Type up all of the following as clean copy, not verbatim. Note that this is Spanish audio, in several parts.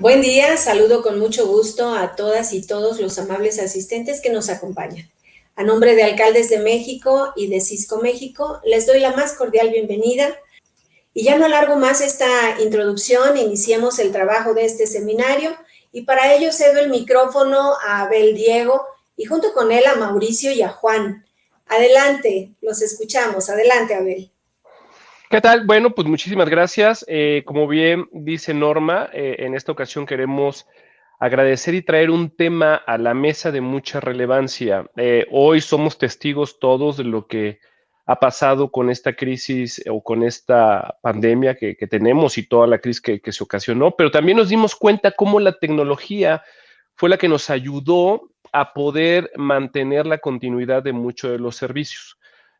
Buen día, saludo con mucho gusto a todas y todos los amables asistentes que nos acompañan. A nombre de Alcaldes de México y de Cisco México, les doy la más cordial bienvenida. Y ya no alargo más esta introducción, iniciemos el trabajo de este seminario y para ello cedo el micrófono a Abel Diego y junto con él a Mauricio y a Juan. Adelante, los escuchamos. Adelante, Abel. ¿Qué tal? Bueno, pues muchísimas gracias. Como bien dice Norma, en esta ocasión queremos agradecer y traer un tema a la mesa de mucha relevancia. Hoy somos testigos todos de lo que ha pasado con esta crisis o con esta pandemia que tenemos y toda la crisis que se ocasionó, pero también nos dimos cuenta cómo la tecnología fue la que nos ayudó a poder mantener la continuidad de muchos de los servicios.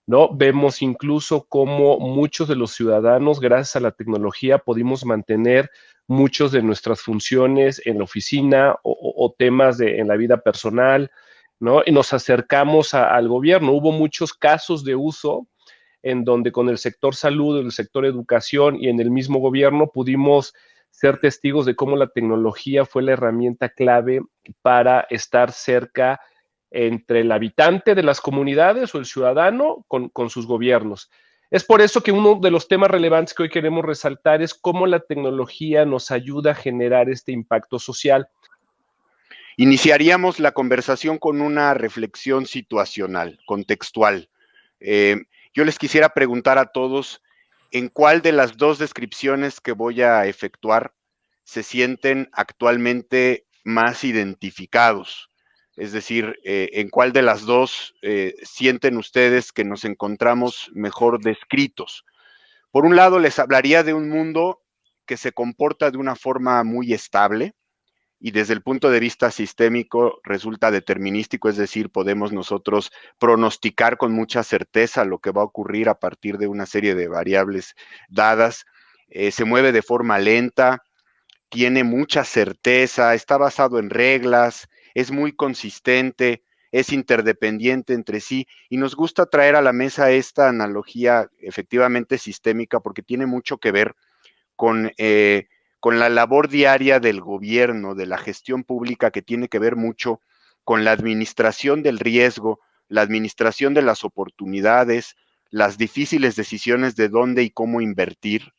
¿No? Vemos incluso cómo muchos de los ciudadanos, gracias a la tecnología, pudimos mantener muchos de nuestras funciones en la oficina o temas en la vida personal, ¿no? Y nos acercamos al gobierno. Hubo muchos casos de uso en donde con el sector salud, el sector educación y en el mismo gobierno pudimos ser testigos de cómo la tecnología fue la herramienta clave para estar cerca entre el habitante de las comunidades o el ciudadano con sus gobiernos. Es por eso que uno de los temas relevantes que hoy queremos resaltar es cómo la tecnología nos ayuda a generar este impacto social. Iniciaríamos la conversación con una reflexión situacional, contextual. Yo les quisiera preguntar a todos en cuál de las dos descripciones que voy a efectuar se sienten actualmente más identificados. Es decir, en cuál de las dos sienten ustedes que nos encontramos mejor descritos. Por un lado, les hablaría de un mundo que se comporta de una forma muy estable, y desde el punto de vista sistémico resulta determinístico, es decir, podemos nosotros pronosticar con mucha certeza lo que va a ocurrir a partir de una serie de variables dadas, se mueve de forma lenta, tiene mucha certeza, está basado en reglas, es muy consistente, es interdependiente entre sí, y nos gusta traer a la mesa esta analogía efectivamente sistémica porque tiene mucho que ver con la labor diaria del gobierno, de la gestión pública, que tiene que ver mucho con la administración del riesgo, la administración de las oportunidades, las difíciles decisiones de dónde y cómo invertir,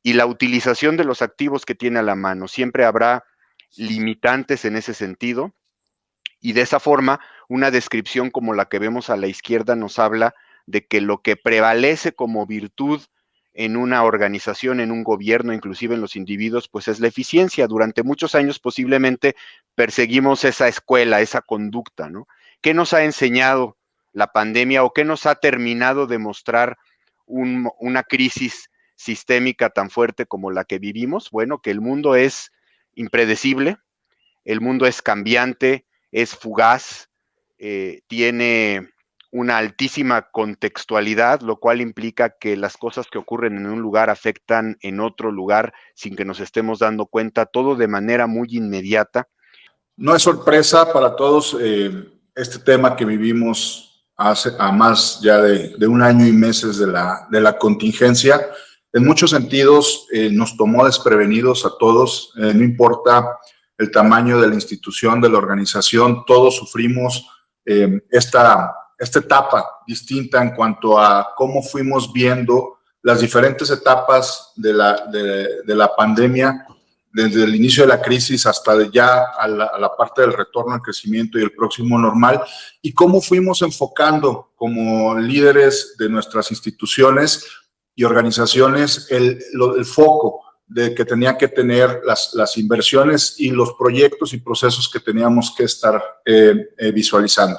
y la utilización de los activos que tiene a la mano. Siempre habrá limitantes en ese sentido, y de esa forma, una descripción como la que vemos a la izquierda nos habla de que lo que prevalece como virtud en una organización, en un gobierno, inclusive en los individuos, pues es la eficiencia. Durante muchos años posiblemente perseguimos esa escuela, esa conducta, ¿no? ¿Qué nos ha enseñado la pandemia o qué nos ha terminado de mostrar una crisis sistémica tan fuerte como la que vivimos? Bueno, que el mundo es impredecible, el mundo es cambiante, es fugaz, tiene una altísima contextualidad, lo cual implica que las cosas que ocurren en un lugar afectan en otro lugar sin que nos estemos dando cuenta, todo de manera muy inmediata. No es sorpresa para todos este tema que vivimos a más ya de un año y meses de la contingencia. En muchos sentidos nos tomó desprevenidos a todos, no importa el tamaño de la institución, de la organización, todos sufrimos esta etapa distinta en cuanto a cómo fuimos viendo las diferentes etapas de la pandemia, desde el inicio de la crisis hasta ya a la parte del retorno al crecimiento y el próximo normal, y cómo fuimos enfocando como líderes de nuestras instituciones y organizaciones el foco de que tenían que tener las inversiones y los proyectos y procesos que teníamos que estar visualizando.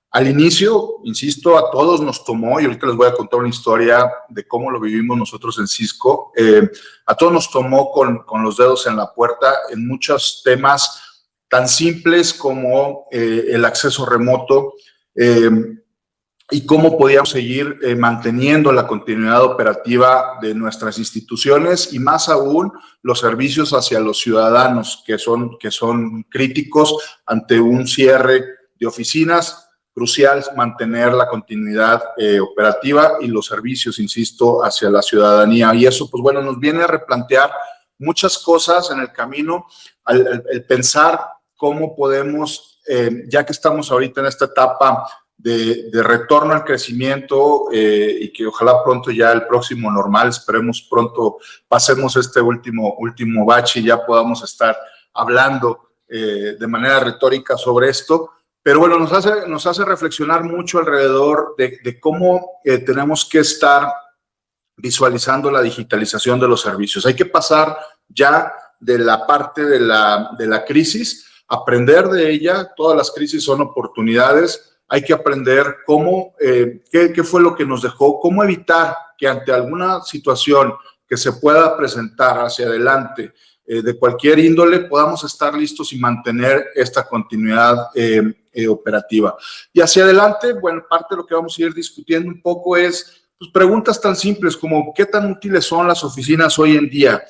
Al inicio, insisto, a todos nos tomó, y ahorita les voy a contar una historia de cómo lo vivimos nosotros en Cisco, a todos nos tomó con los dedos en la puerta en muchos temas tan simples como el acceso remoto y cómo podíamos seguir manteniendo la continuidad operativa de nuestras instituciones y más aún los servicios hacia los ciudadanos que son críticos ante un cierre de oficinas. Crucial mantener la continuidad operativa y los servicios, insisto, hacia la ciudadanía. Y eso, pues bueno, nos viene a replantear muchas cosas en el camino, el pensar cómo podemos, ya que estamos ahorita en esta etapa de retorno al crecimiento y que ojalá pronto ya el próximo normal, esperemos pronto pasemos este último bache y ya podamos estar hablando de manera retórica sobre esto. Pero bueno, nos hace reflexionar mucho alrededor de cómo tenemos que estar visualizando la digitalización de los servicios. Hay que pasar ya de la parte de la crisis, aprender de ella. Todas las crisis son oportunidades. Hay que aprender qué fue lo que nos dejó, cómo evitar que ante alguna situación que se pueda presentar hacia adelante de cualquier índole, podamos estar listos y mantener esta continuidad operativa. Y hacia adelante, bueno, parte de lo que vamos a ir discutiendo un poco es pues, preguntas tan simples como ¿qué tan útiles son las oficinas hoy en día?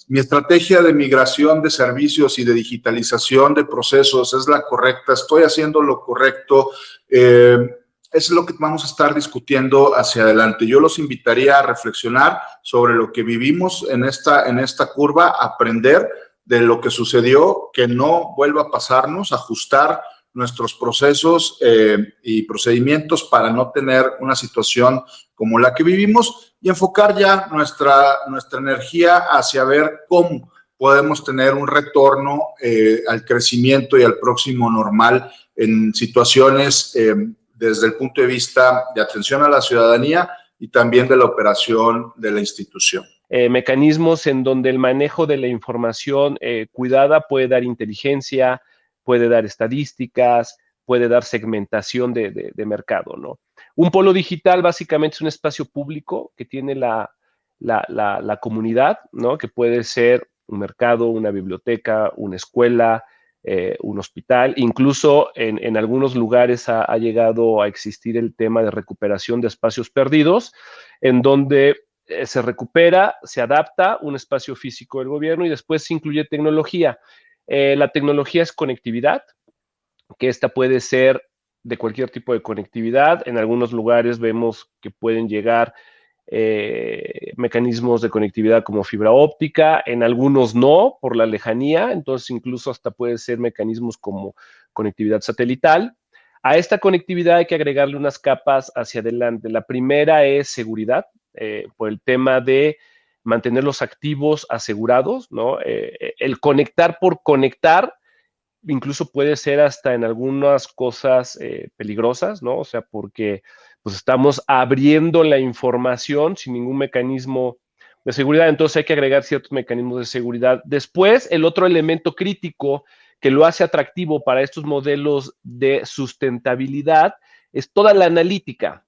Mi estrategia de migración de servicios y de digitalización de procesos es la correcta, estoy haciendo lo correcto. Es lo que vamos a estar discutiendo hacia adelante. Yo los invitaría a reflexionar sobre lo que vivimos en esta curva, aprender de lo que sucedió, que no vuelva a pasarnos, ajustar nuestros procesos y procedimientos para no tener una situación como la que vivimos y enfocar ya nuestra energía hacia ver cómo podemos tener un retorno al crecimiento y al próximo normal en situaciones desde el punto de vista de atención a la ciudadanía y también de la operación de la institución. Mecanismos en donde el manejo de la información cuidada puede dar inteligencia, puede dar estadísticas, puede dar segmentación de mercado, ¿no? Un polo digital básicamente es un espacio público que tiene la comunidad, ¿no? Que puede ser un mercado, una biblioteca, una escuela, un hospital. Incluso en algunos lugares ha llegado a existir el tema de recuperación de espacios perdidos, en donde se recupera, se adapta un espacio físico del gobierno y después se incluye tecnología. La tecnología es conectividad, que esta puede ser de cualquier tipo de conectividad. En algunos lugares vemos que pueden llegar mecanismos de conectividad como fibra óptica, en algunos no, por la lejanía, entonces incluso hasta puede ser mecanismos como conectividad satelital. A esta conectividad hay que agregarle unas capas hacia adelante. La primera es seguridad, por el tema de mantener los activos asegurados, ¿no? El conectar por conectar incluso puede ser hasta en algunas cosas peligrosas, ¿no? O sea, porque pues estamos abriendo la información sin ningún mecanismo de seguridad, entonces hay que agregar ciertos mecanismos de seguridad. Después, el otro elemento crítico que lo hace atractivo para estos modelos de sustentabilidad es toda la analítica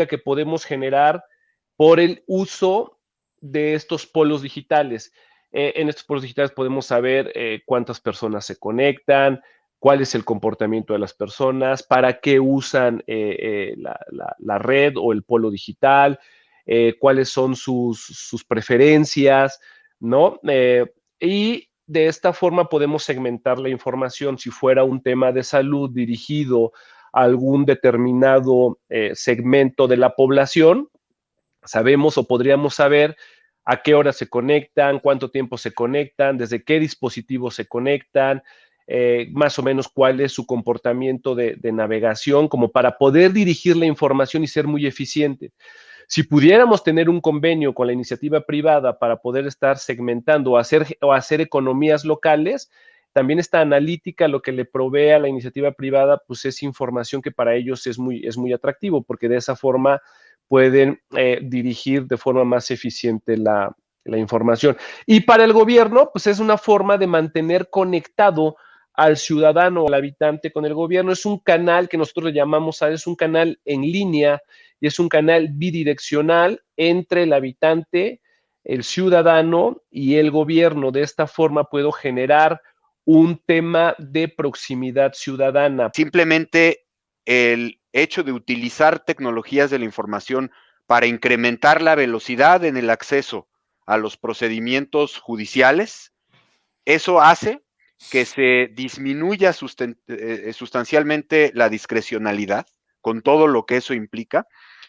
que podemos generar por el uso de estos polos digitales. En estos polos digitales podemos saber cuántas personas se conectan, cuál es el comportamiento de las personas, para qué usan la red o el polo digital, cuáles son sus preferencias, ¿no? Y de esta forma podemos segmentar la información. Si fuera un tema de salud dirigido a algún determinado segmento de la población, sabemos o podríamos saber a qué hora se conectan, cuánto tiempo se conectan, desde qué dispositivos se conectan, más o menos cuál es su comportamiento de navegación, como para poder dirigir la información y ser muy eficiente. Si pudiéramos tener un convenio con la iniciativa privada para poder estar segmentando o hacer economías locales, también esta analítica lo que le provee a la iniciativa privada, pues es información que para ellos es muy atractivo, porque de esa forma pueden dirigir de forma más eficiente la información. Y para el gobierno, pues es una forma de mantener conectado al ciudadano o al habitante con el gobierno. Es un canal que nosotros le llamamos, es un canal en línea y es un canal bidireccional entre el habitante, el ciudadano y el gobierno. De esta forma puedo generar un tema de proximidad ciudadana. Simplemente el hecho de utilizar tecnologías de la información para incrementar la velocidad en el acceso a los procedimientos judiciales, eso hace que se disminuya sustancialmente la discrecionalidad, con todo lo que eso implica,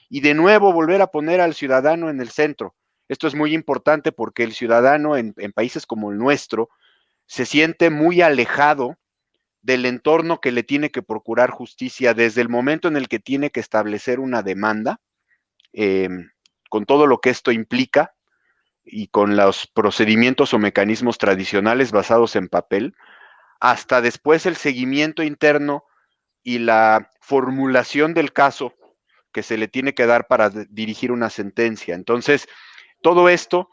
y de nuevo volver a poner al ciudadano en el centro. Esto es muy importante porque el ciudadano en países como el nuestro se siente muy alejado del entorno que le tiene que procurar justicia desde el momento en el que tiene que establecer una demanda, con todo lo que esto implica y con los procedimientos o mecanismos tradicionales basados en papel, hasta después el seguimiento interno y la formulación del caso que se le tiene que dar para dirigir una sentencia. Entonces, todo esto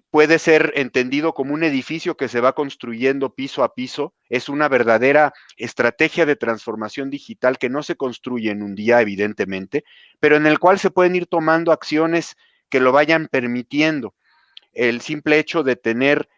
puede ser entendido como un edificio que se va construyendo piso a piso. Es una verdadera estrategia de transformación digital que no se construye en un día, evidentemente, pero en el cual se pueden ir tomando acciones que lo vayan permitiendo. El simple hecho de tener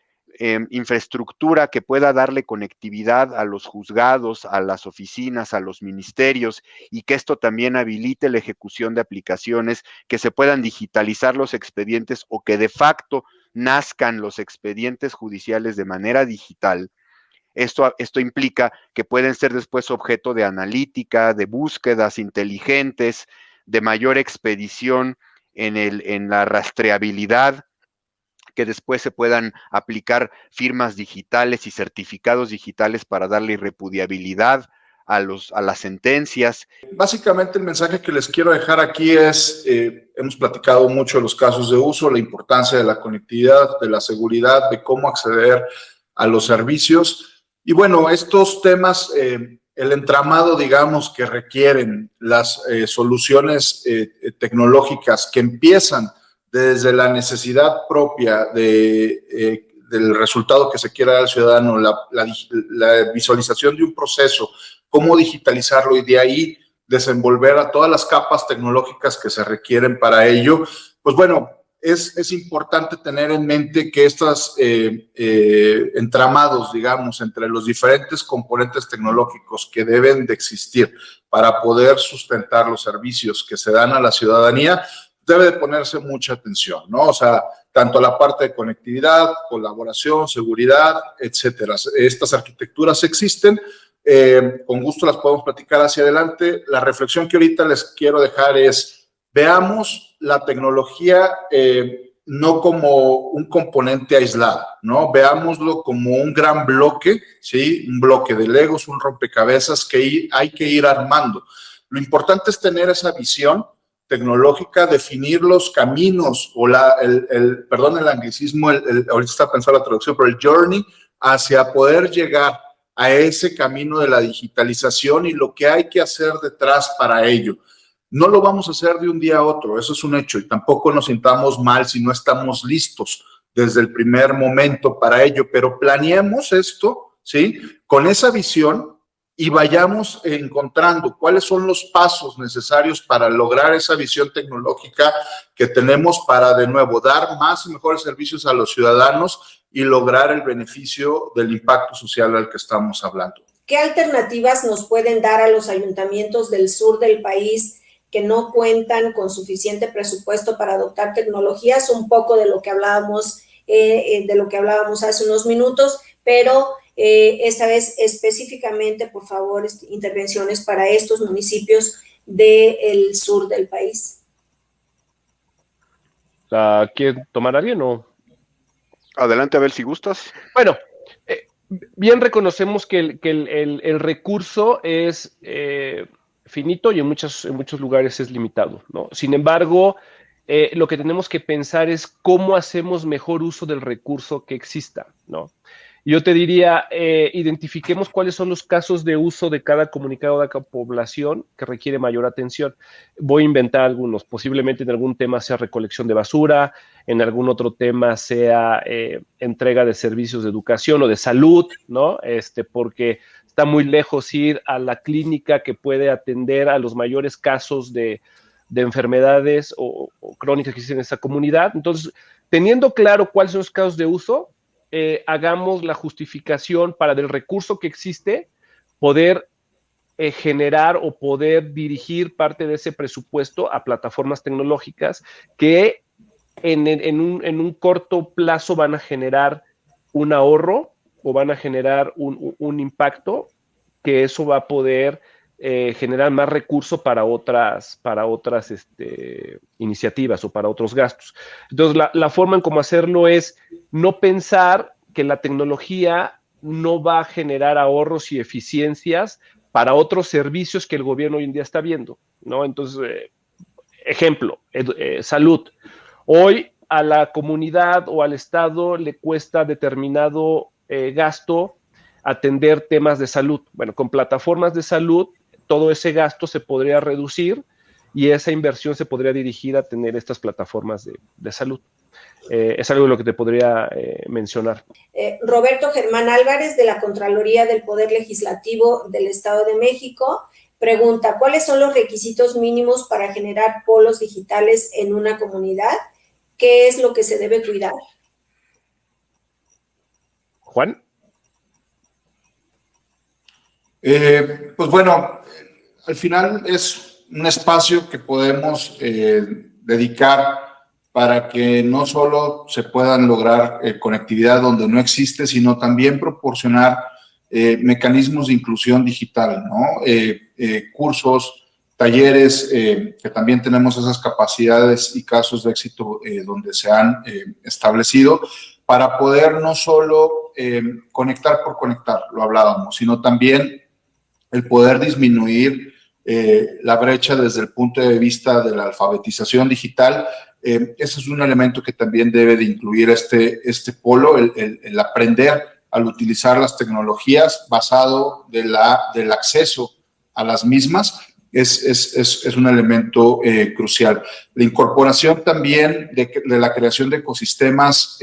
infraestructura que pueda darle conectividad a los juzgados, a las oficinas, a los ministerios, y que esto también habilite la ejecución de aplicaciones, que se puedan digitalizar los expedientes o que de facto nazcan los expedientes judiciales de manera digital. Esto implica que pueden ser después objeto de analítica, de búsquedas inteligentes, de mayor expedición en la rastreabilidad, que después se puedan aplicar firmas digitales y certificados digitales para darle irrepudiabilidad a las sentencias. Básicamente el mensaje que les quiero dejar aquí es, hemos platicado mucho de los casos de uso, la importancia de la conectividad, de la seguridad, de cómo acceder a los servicios. Y bueno, estos temas, el entramado, digamos, que requieren las soluciones tecnológicas que empiezan desde la necesidad propia del resultado que se quiera dar al ciudadano, la visualización de un proceso, cómo digitalizarlo y de ahí desenvolver a todas las capas tecnológicas que se requieren para ello. Pues bueno, es importante tener en mente que estos entramados, digamos, entre los diferentes componentes tecnológicos que deben de existir para poder sustentar los servicios que se dan a la ciudadanía, debe de ponerse mucha atención, ¿no? O sea, tanto la parte de conectividad, colaboración, seguridad, etcétera. Estas arquitecturas existen, con gusto las podemos platicar hacia adelante. La reflexión que ahorita les quiero dejar es, veamos la tecnología no como un componente aislado, ¿no? Veámoslo como un gran bloque, ¿sí? Un bloque de Legos, un rompecabezas que hay que ir armando. Lo importante es tener esa visión tecnológica, definir los caminos o perdón, el anglicismo, ahorita está pensando la traducción, pero el journey hacia poder llegar a ese camino de la digitalización y lo que hay que hacer detrás para ello. No lo vamos a hacer de un día a otro, eso es un hecho, y tampoco nos sintamos mal si no estamos listos desde el primer momento para ello, pero planeemos esto, ¿sí? Con esa visión y vayamos encontrando cuáles son los pasos necesarios para lograr esa visión tecnológica que tenemos para, de nuevo, dar más y mejores servicios a los ciudadanos y lograr el beneficio del impacto social al que estamos hablando. ¿Qué alternativas nos pueden dar a los ayuntamientos del sur del país que no cuentan con suficiente presupuesto para adoptar tecnologías? Un poco de lo que hablábamos hace unos minutos, pero esta vez específicamente, por favor, intervenciones para estos municipios del sur del país. ¿Quién tomará bien o...? Adelante, Abel, si gustas. Bueno, bien reconocemos que el recurso es finito y en muchos lugares es limitado, ¿no? Sin embargo, lo que tenemos que pensar es cómo hacemos mejor uso del recurso que exista, ¿no? Yo te diría, identifiquemos cuáles son los casos de uso de cada comunicado de cada población que requiere mayor atención. Voy a inventar algunos, posiblemente en algún tema sea recolección de basura, en algún otro tema sea entrega de servicios de educación o de salud, ¿no? Porque está muy lejos ir a la clínica que puede atender a los mayores casos de enfermedades o crónicas que existen en esa comunidad. Entonces, teniendo claro cuáles son los casos de uso, hagamos la justificación para del recurso que existe, poder generar o poder dirigir parte de ese presupuesto a plataformas tecnológicas que en un corto plazo van a generar un ahorro o van a generar un impacto que eso va a poder generar más recursos para otras iniciativas o para otros gastos. Entonces, la forma en cómo hacerlo es no pensar que la tecnología no va a generar ahorros y eficiencias para otros servicios que el gobierno hoy en día está viendo, ¿no? Entonces, ejemplo, salud. Hoy a la comunidad o al Estado le cuesta determinado gasto atender temas de salud. Bueno, con plataformas de salud, todo ese gasto se podría reducir y esa inversión se podría dirigir a tener estas plataformas de salud. Es algo de lo que te podría mencionar. Roberto Germán Álvarez, de la Contraloría del Poder Legislativo del Estado de México, pregunta, ¿cuáles son los requisitos mínimos para generar polos digitales en una comunidad? ¿Qué es lo que se debe cuidar? Juan. Pues bueno, al final es un espacio que podemos dedicar para que no solo se puedan lograr conectividad donde no existe, sino también proporcionar mecanismos de inclusión digital, ¿no? Cursos, talleres, que también tenemos esas capacidades y casos de éxito donde se han establecido, para poder no solo conectar por conectar, lo hablábamos, sino también el poder disminuir la brecha desde el punto de vista de la alfabetización digital. Ese es un elemento que también debe de incluir este polo, el aprender al utilizar las tecnologías basado del acceso a las mismas. Es un elemento crucial. La incorporación también de la creación de ecosistemas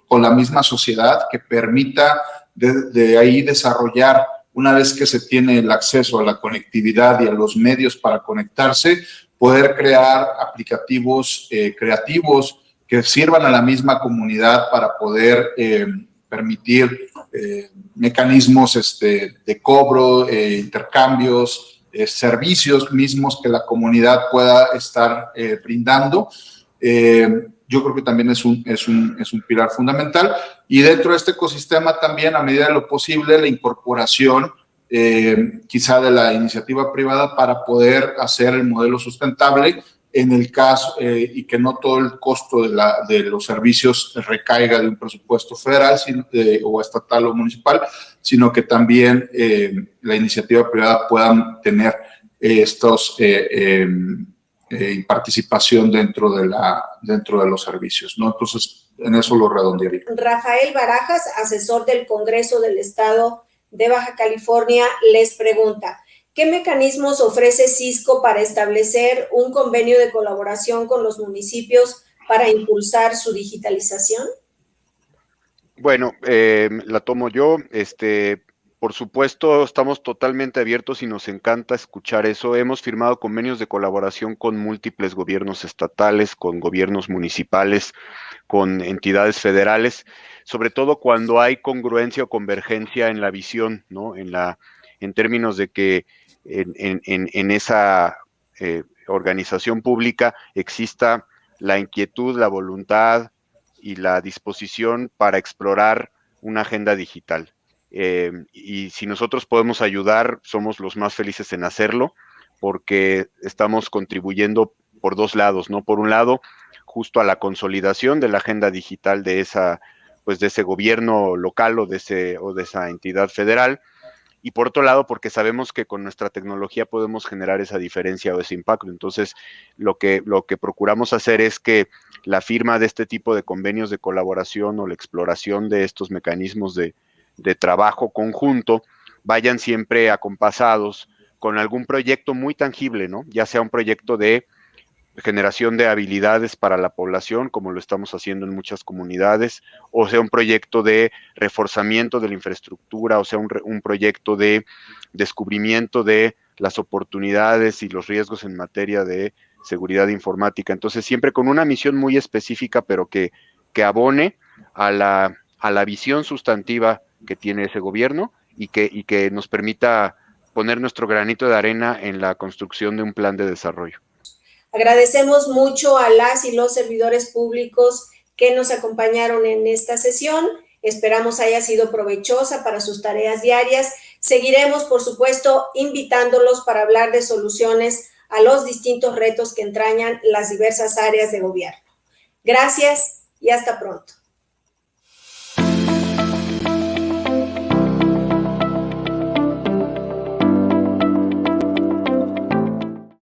con la misma sociedad que permita de ahí desarrollar, una vez que se tiene el acceso a la conectividad y a los medios para conectarse, poder crear aplicativos creativos que sirvan a la misma comunidad para poder permitir mecanismos de cobro, intercambios, servicios mismos que la comunidad pueda estar brindando. Yo creo que también es un pilar fundamental. Y dentro de este ecosistema también, a medida de lo posible, la incorporación quizá de la iniciativa privada para poder hacer el modelo sustentable en el caso y que no todo el costo de los servicios recaiga de un presupuesto federal o estatal o municipal, sino que también la iniciativa privada pueda tener participación dentro de los servicios, ¿no? Entonces, en eso lo redondearía. Rafael Barajas, asesor del Congreso del Estado de Baja California, les pregunta, ¿qué mecanismos ofrece Cisco para establecer un convenio de colaboración con los municipios para impulsar su digitalización? Bueno, la tomo yo. Por supuesto, estamos totalmente abiertos y nos encanta escuchar eso. Hemos firmado convenios de colaboración con múltiples gobiernos estatales, con gobiernos municipales, con entidades federales, sobre todo cuando hay congruencia o convergencia en la visión, ¿no? En términos de que en esa organización pública exista la inquietud, la voluntad y la disposición para explorar una agenda digital. Y si nosotros podemos ayudar, somos los más felices en hacerlo, porque estamos contribuyendo por dos lados, ¿no? Por un lado, justo a la consolidación de la agenda digital de ese gobierno local o de esa entidad federal, y por otro lado, porque sabemos que con nuestra tecnología podemos generar esa diferencia o ese impacto. Entonces, lo que procuramos hacer es que la firma de este tipo de convenios de colaboración o la exploración de estos mecanismos de trabajo conjunto vayan siempre acompasados con algún proyecto muy tangible, ¿no? Ya sea un proyecto de generación de habilidades para la población, como lo estamos haciendo en muchas comunidades, o sea un proyecto de reforzamiento de la infraestructura, o sea un proyecto de descubrimiento de las oportunidades y los riesgos en materia de seguridad informática. Entonces, siempre con una misión muy específica, pero que abone a la visión sustantiva que tiene ese gobierno y que nos permita poner nuestro granito de arena en la construcción de un plan de desarrollo. Agradecemos mucho a las y los servidores públicos que nos acompañaron en esta sesión. Esperamos haya sido provechosa para sus tareas diarias. Seguiremos, por supuesto, invitándolos para hablar de soluciones a los distintos retos que entrañan las diversas áreas de gobierno. Gracias y hasta pronto.